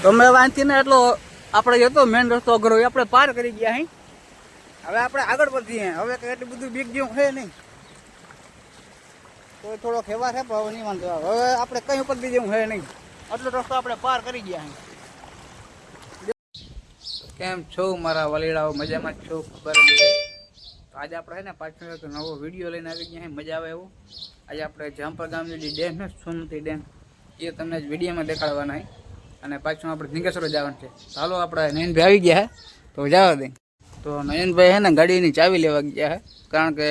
તો અમે વાંચીને એટલો આપણે જતો મેન રસ્તો અઘરો આપણે પાર કરી ગયા અહીં. હવે આપણે આગળ વધીએ. હવે કંઈ એટલું બધું બીક જેવું છે નહીં. તો થોડો ખેવા છે પણ હવે નહીં વાંધો આવે. હવે આપણે કંઈ ઉપર બી જેવું છે નહીં. આટલો રસ્તો આપણે પાર કરી ગયા અહીં. કેમ છો મારા વલીડાઓ? મજામાં છો? ખબર નથી. તો આજે આપણે છે ને પાછળ એક નવો વિડીયો લઈને આવી ગયા. મજા આવે એવું. આજે આપણે જામપર ગામની જે ડેમ છે સોનમતી ડેમ એ તમને વિડીયોમાં દેખાડવાના છે. અને પાછું આપણે ધીંગેશ્વર જવાનું છે. ચાલો આપણે નયનભાઈ આવી ગયા છે તો જવા દે. તો નયનભાઈ છે ને ગાડીની ચાવી લેવા ગયા છે. કારણ કે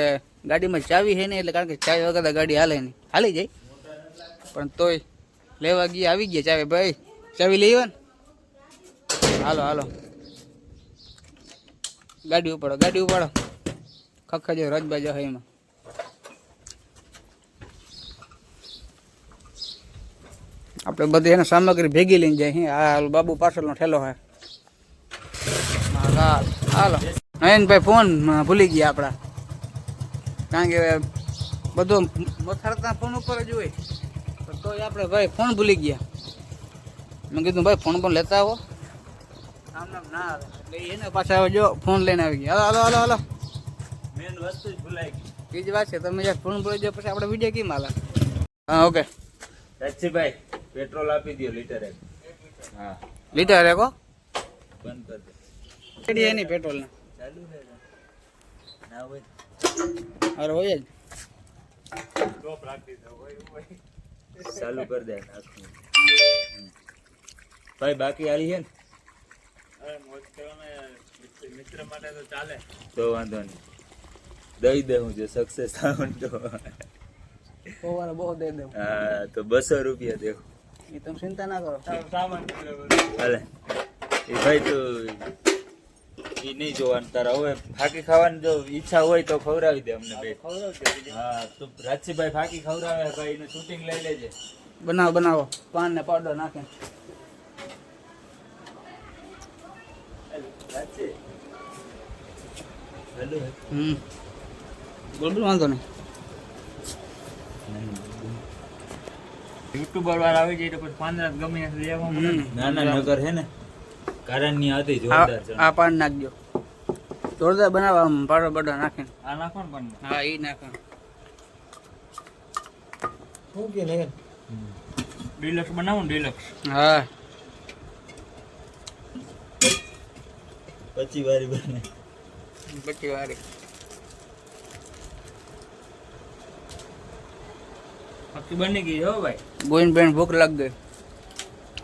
ગાડીમાં ચાવી છે ને એટલે કારણ કે ચાવી વગર ગાડી હાલે નહીં. હાલી જાય પણ તોય લેવા ગયા. આવી ગયા ચાવી. ભાઈ ચાવી લઈ આવ્યા ને? હાલો હાલો ગાડી ઉપાડો, ગાડી ઉપાડો. ખખા જો રજબાજ હોય એમાં. આપણે બધી એને સામગ્રી ભેગી લઈને જાય. આ બાબુ પાર્સલનો ઠેલો છે. હાલો નયનભાઈ ફોન ભૂલી ગયા આપણા. કારણ કે બધો મથારતા ફોન ઉપર જ હોય તો આપણે ભાઈ ફોન ભૂલી ગયા. મેં કીધું ભાઈ ફોન પણ લેતા આવો. આમ નામ ના આવે એટલે એને પાછા હવે જો ફોન લઈને આવી ગયા. હાલો હાલો હાલો મેન વસ્તુ જ ભૂલાઈ ગઈ. એ જ વાત છે. તમે જ્યાં ફોન ભૂલી જાઓ પછી આપણે વિડીયો કેમ હાલે? હા ઓકે ભાઈ પેટ્રોલ આપી દો લીટર એક. હા લીટર એક બંધ કર દે. રેડી એની પેટ્રોલ ને ચાલુ છે ના હોય. અરે હોય જ સ્ટોપ રાખી દો. હોય ચાલુ કરી દે. ભાઈ બાકી આલી છે ને? અરે મોજ કરવાને મિત્ર માટે તો ચાલે. તો વાંધો નહીં. દઈ દે હું જો સક્સેસ થાઉં તો બહુ દે દે. હા તો 200 રૂપિયા દેખો. એ તમે ચિંતા ના કરો. સામાન હાલે એ ભાઈ તો એ નહીં જોવાનું. તારા હવે ફાકી ખાવાની જો ઈચ્છા હોય તો ખવડાવી દે અમને બે. હા તો રાજસીભાઈ ફાકી ખવડાવે ભાઈ એનું શૂટિંગ લઈ લેજે. બનાવો બનાવો. પાન ને પાવડર નાખે. બોલ વાંધો નહીં. યુટ્યુબર વાળા આવી જાય તો પછી 5 ગમે લેવા. નાના નગર હે ને કારણ ની હતી જોરદાર છે. આ પાન નાખજો. જોરદાર બનાવવા પાવડર બડા નાખીને. આ નાખો ને પણ. હા એ નાખો. શું કે ને ડિલક્સ બનાવો ને ડિલક્સ. હા પછી વારી બને. પછી વારી પછી બની ગઈ હો ભાઈ. બોઈન બેન ભૂખ લાગ ગઈ.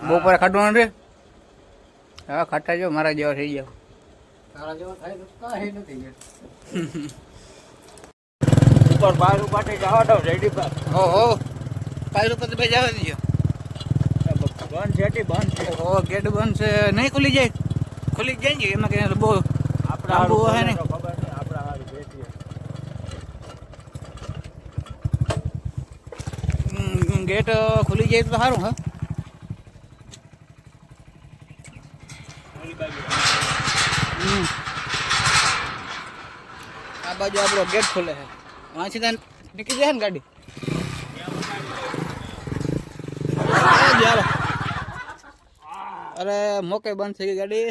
બપોરે ખાટવાનું રે. હા ખાટા જો મારા જેવા થઈ જાવ. તારા જેવો થાય તો કાંઈ નથી. ઉપર બહાર ઉપાટે જવા દો રેડી પર. ઓહો પાયરો પર બે જવા દીજો. બંધ છે બંધ છે. ઓહો ગેટ બંધ છે. નહીં ખુલી જાય. ખુલી જાય ને એમાં કે બહુ આપણા આબુ હે ને. ખબર નહીં આપણા હાલ બેઠીએ. ગેટ ખુલી જાય તો સારું. હા આ બાજુ આપણો ગેટ ખુલે છે. વાંચી ત્યાં નીકળી જાય ને ગાડી. અરે મોકે બંધ થઈ ગઈ ગાડી.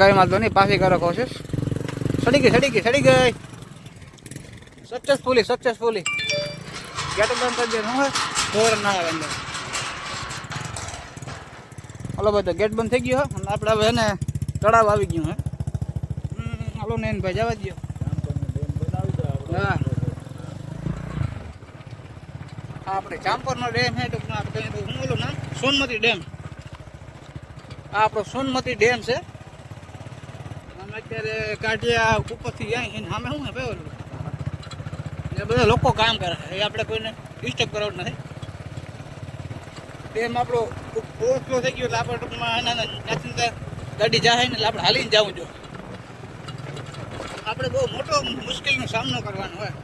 કઈ વાંધો નહીં. પાછી કરો કોશિશ. સડી ગઈ સડી ગઈ સડી ગઈ. Successfully successfully. ગેટ બંધ કરી દે. શું હોય ઢોર ના આવે અંદર. હલો બધા ગેટ બંધ થઈ ગયો. અને આપણે હવે એને તળાવ આવી ગયું હે. હાલો ને ભાઈ જવા દો. હા આપણે ચાંપરનો ડેમ છે. ટૂંકમાં બોલું નામ સોનમતી ડેમ. આ આપણો સોનમતી ડેમ છે. અમે અત્યારે કાઢિયા ઉપરથી જાય એને સામે શું ને પેલું એ બધા લોકો કામ કરે. એ આપણે કોઈને ડિસ્ટર્બ કરવાનું નથી. ડેમ આપણો ઓવરફ્લો થઈ ગયો એટલે આપણે ટૂંકમાં એના ત્યાંથી ગાડી જાય ને એટલે આપણે હાલીને જવું જોઈએ. આપણે બહુ મોટો મુશ્કેલીનો સામનો કરવાનો હોય.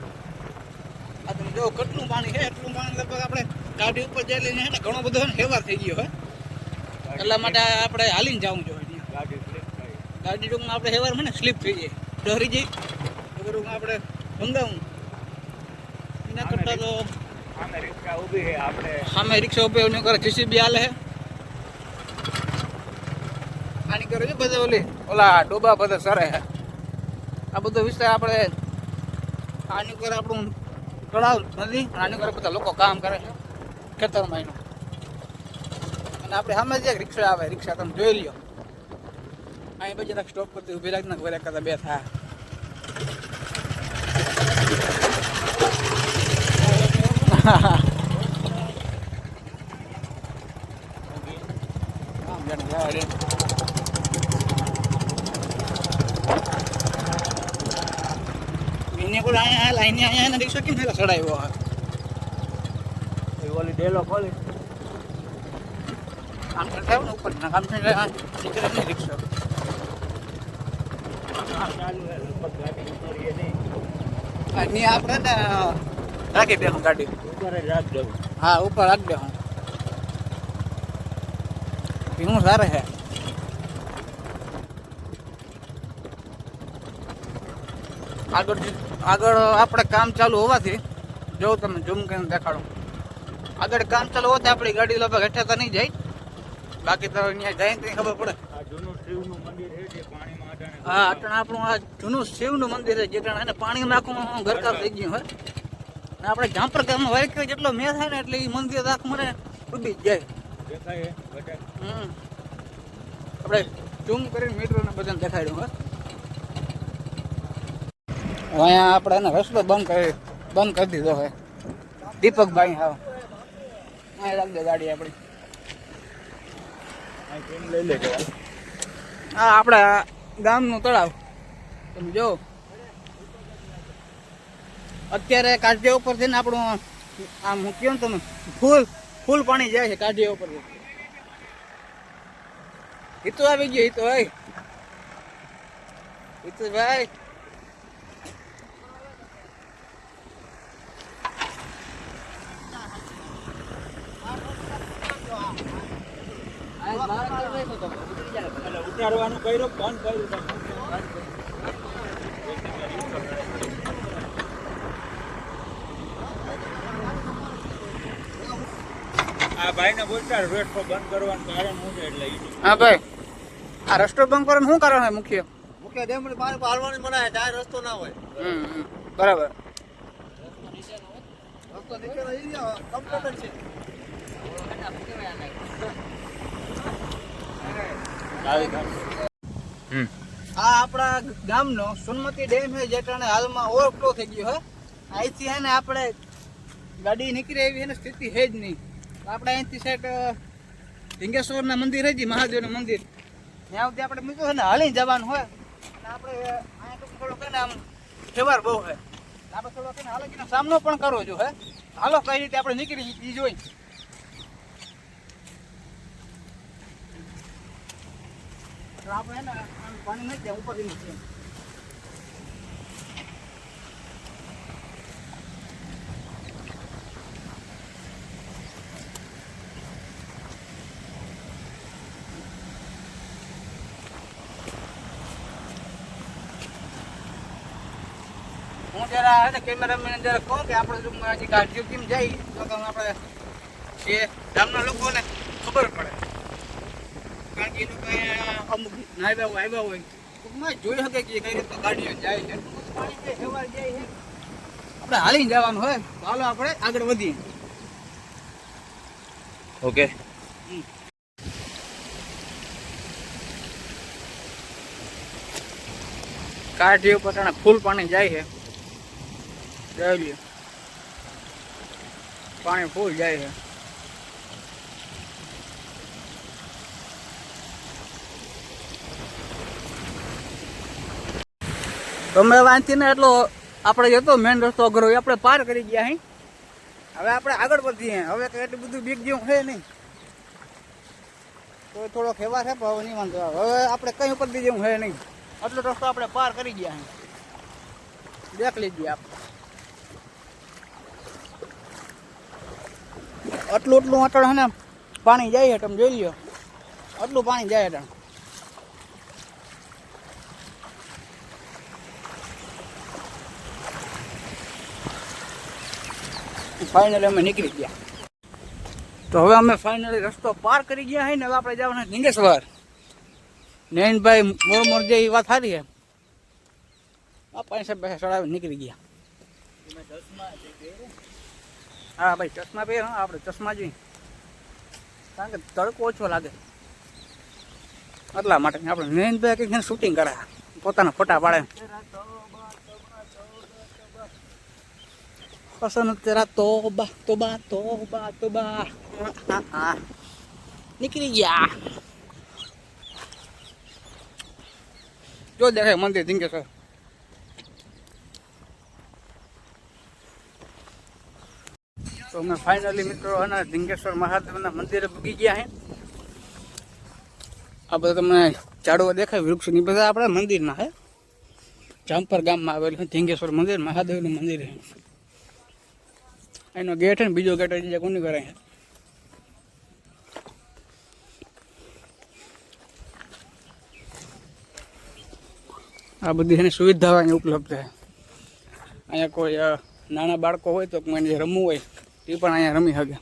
આ તમે જો કેટલું પાણી છે. એટલું પાણી લગભગ આપણે ગાડી ઉપર જઈ લઈને છે ને ઘણો બધો ફેરફાર થઈ ગયો હોય. એટલા માટે આપણે હાલીને જવું જોઈએ. ગાડી ટૂંકમાં આપણે હેવારમાં ને સ્લીપ થઈ જાય, ડરી જાય તો ટૂંકમાં આપણે ભંગાવું એના કરતાં તો સામે રિક્ષા ઊભી છે આપણે સામે રિક્ષા ઉભી એની કરે જીસીબી હાલે છે આની કરે છે બધા ઓલા ડોબા બધા સરે છે આ બધો વિસ્તાર આપણે આની કરે આપણું તળાવ નદી આની કરે બધા લોકો કામ કરે છે ખેતરમાં એનું અને આપણે સામે જે રિક્ષા આવે રિક્ષા તમે જોઈ લ્યો અહીં પછી સ્ટોપ કરતી ઉભી રાખીને ઘરે કરતા બે થાય એને કોઈ અહીંયા લાઈને અહીંયા રિક્ષા કેમ થયેલા ચડાવ્યો એ ઓલી ડેલો ખોલી કામ કરતા ને ઉપર કામ થઈ રિક્ષા ચાલુ છે લગભગ ગાડી ઉતરીએ નહીં અને આપણે ને રાખી દેવું ગાડી ઉપર જ રાખ દઉં હા ઉપર રાખી દેવું હું સારે છે આગળ આપણે કામ ચાલુ હોવાથી જો તમે ઝૂમ કરીને દેખાડો આગળ કામ ચાલુ હોવાથી આપણી ગાડી લગભગ હેઠળ તો નહીં જાય બાકી તો અહીંયા જાય ને ખબર પડે આ જૂનું શિવનું મંદિર છે જે પાણીમાં અટાણે હા અટણ આપણું આ જૂનું શિવનું મંદિર છે જે એને પાણીમાં આખું ઘરકામ થઈ ગયું હોય અને આપણે ઝાંપર ગામમાં વાઇક જેટલો મેં થાય ને એટલે એ મંદિર આખું મને ડૂબી જ જાય દેખાય બટા આપણે ઝૂમ કરીને મીટરોને બધાને દેખાડ્યું હોય અહીંયા આપણે એને રસ્તો બંધ કરી દીધો હોય દીપકભાઈ હા અહીં રાખી દે ગાડી આપણી લઈ લે હા આપણા ગામનું તળાવ તમે જો અત્યારે કાઢિયા ઉપર થઈને આપણું આમ કહો ને તમે ફૂલ પાણી જાય છે કાઢિયા ઉપર હિતુ આવી ગયો હિતુ ભાઈ હિતુભાઈ ઉતારવાનું કર્યું બંધ કર્યું આ ભાઈને બોલતા રસ્તો બંધ કરવાનું કારણ શું છે એટલે હા ભાઈ આ રસ્તો બંધ કરવાનું શું કારણ છે મુખ્ય ડેમની પાણી હાલવાની બનાવે જાય રસ્તો ના હોય બરાબર રસ્તો નીચેનો એરિયા કમ્પ્લીટ છે આ આપણા ગામનો સોનમતી ડેમ છે જે કારણે હાલમાં ઓવરફ્લો થઈ ગયો છે અહીંથી હે ને આપણે ગાડી નીકળે એવી એને સ્થિતિ છે જ નહીં આપણે અહીંથી સાઈડ લિંગેશ્વરના મંદિર છે મહાદેવનું મંદિર ત્યાં સુધી આપણે મૂક્યું છે ને હાલી જવાનું હોય અને આપણે અહીંયા થોડોક ને આમ ફેવાર બહુ છે આપણે થોડોક હાલકીનો સામનો પણ કરવો જો હે હાલો કઈ રીતે આપણે નીકળી એ જોઈ આપણે હે ને પાણી નથી જાય ઉપર નીચે હું જરા હે ને કેમેરામેન જરા કહું કે આપણે જો હજી ગાડીઓ કેમ જાય તો આપણે એ ગામના લોકોને ખબર પડે કારણ કે એ લોકો અમુક આવ્યા હોય ટૂંકમાં જોઈ શકે કે કઈ રીતે ગાડીઓ જાય છે પાણી જે સવાર જાય છે આપણે હાલીને જવાનું હોય તો હાલો આપણે આગળ વધીએ ઓકે કાઢી ઉપર ફૂલ પાણી જાય છે જોઈ લ્યો પાણી ફૂલ જાય છે તમે વાંચી ને એટલો આપણે જતો મેન રસ્તો અઘરો આપણે પાર કરી ગયા અહીં હવે આપણે આગળ વધીએ હવે કઈ એટલું બધું બીક જેવું છે નહીં તો થોડો ખેવા છે પણ હવે નહીં વાંધો હવે આપણે કઈ ઉપર બી જેવું છે નહીં આટલો રસ્તો આપણે પાર કરી ગયા અહીં દેખ લીજીએ આપણે આટલું અટણ છે ને પાણી જાય છે તમે જોઈ લ્યો આટલું પાણી જાય અટણ ફાઇનલી અમે નીકળી ગયા. તો હવે અમે ફાઇનલી રસ્તો પાર કરી ગયા હે ને હવે આપણે જવાના ઢીંગેશ્વર. નયનભાઈ મોર જે વાત સારી છે. આ પૈસા ચડાવી નીકળી ગયા. હા ભાઈ ચશ્મા પહેર, આપણે ચશ્મા જોઈએ કારણ કે તડકો ઓછો લાગે એટલા માટે. આપણે નયનભાઈ કંઈક શૂટિંગ કરે, પોતાના ફોટા પાડે. પસંદ તેરા તોબા તોબા તોબા તોબા. નીકળી ગયા. જો દેખાય મંદિર ઢીંગેશ્વર. તો અમે ફાઇનલી મિત્રો અને ઢીંગેશ્વર મહાદેવના મંદિરે પૂગી ગયા હે. આ બધા તમને ઝાડવા દેખાય વૃક્ષ ની બધા આપણા મંદિરના હે. જામપર ગામમાં આવેલું ઢીંગેશ્વર મંદિર, મહાદેવનું મંદિર છે. એનો ગેટ છે ને બીજો ગેટ હજી કોની કરે છે. આ બધી એની સુવિધાઓ અહીંયા ઉપલબ્ધ છે. અહીંયા કોઈ નાના બાળકો હોય તો મને રમવું હોય એ પણ અહીંયા રમી શકે.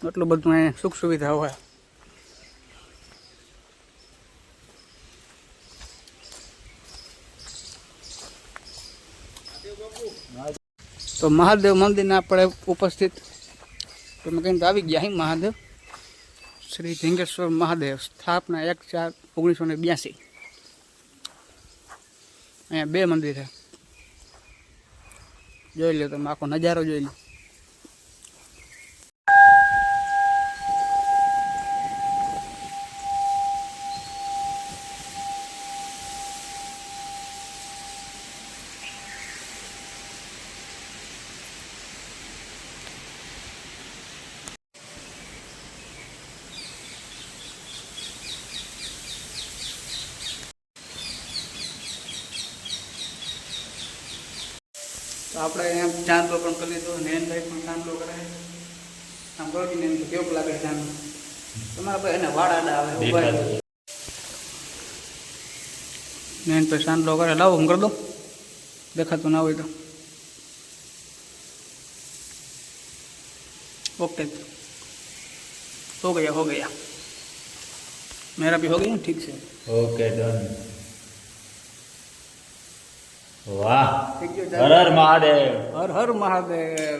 એટલું બધું અહીંયા સુખ સુવિધા હોય. તો મહાદેવ મંદિરના આપણે ઉપસ્થિત તમે કંઈ તો આવી ગયા અહીં. મહાદેવ શ્રી ઢીંગેશ્વર મહાદેવ, સ્થાપના 1/4/1982. અહીંયા 2 મંદિર છે. જોઈ લો તમે, આખો નજારો જોઈ લો. તો આપણે અહીંયા ચાંદલો પણ કરી લીધો. નયનભાઈ પણ ચાંદલો કરે. આમ કરો કે નયન કેવું લાગે ચાંદલો? તમારા ભાઈ એને વાડાડા આવે ઉભા. નયનભાઈ ચાંદલો કરે. લાવો હું કરી દઉં, દેખાતું ના હોય તો. ओके हो गया मेरा भी हो गया ठीक से ओके डन वाह ठीक है हर हर महादेव हर हर महादेव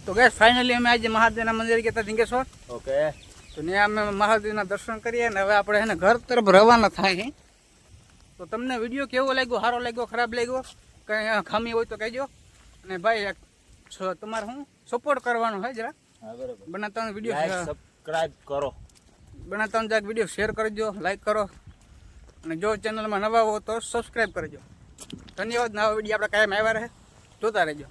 तो गैस फाइनली અમે આજે મહાદેવના મંદિર ગયા હતા ઢીંગેશ્વર. ओके તો ત્યાં અમે મહાદેવના દર્શન કરીએ ને હવે આપણે એને ઘર તરફ રવાના થાય છે. તો તમને વિડીયો કેવો લાગ્યો, સારો લાગ્યો, ખરાબ લાગ્યો, કંઈ ખામી હોય તો કહેજો. અને ભાઈ તમારે શું સપોર્ટ કરવાનો હોય જરા. હા બરાબર. બનાવતા વિડીયો સબસ્ક્રાઇબ કરો, બનાવતા જરાક વિડીયો શેર કરજો, લાઈક કરો અને જો ચેનલમાં નવા હો તો સબસ્ક્રાઈબ કરજો. ધન્યવાદ. નવા વિડીયો આપણે કાયમ આવ્યા રહે જોતા રહેજો.